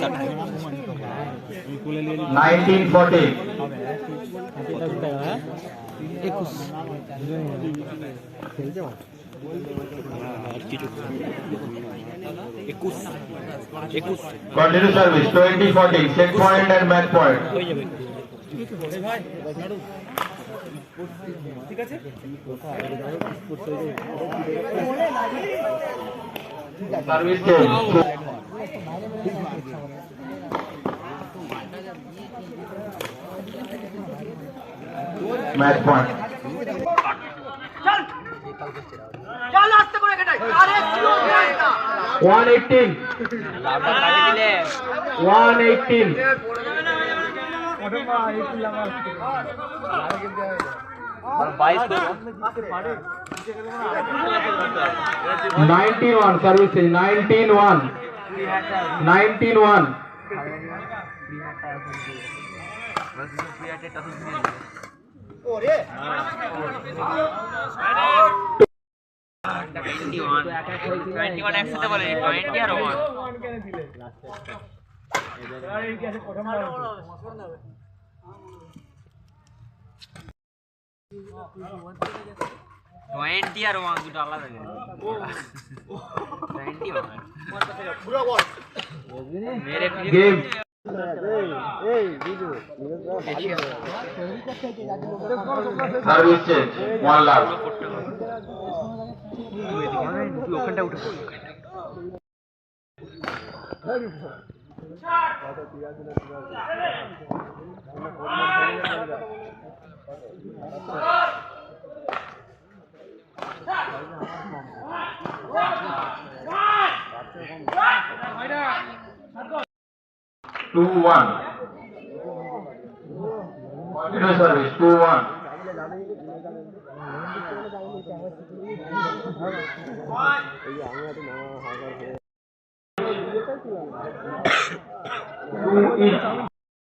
1940 Continue service 2040 set point and back point service change match point 118 19-1 service change 19-1 21 একসাথে বলে 20 আর 1 20 আর 1 দুটো আলাদা লাগে 21 পুরো বল মেরে গেম সার্ভিস চেঞ্জ 1 লাখ ওখানটা উঠে পড়ো 2-1 continue service 2-1 2-1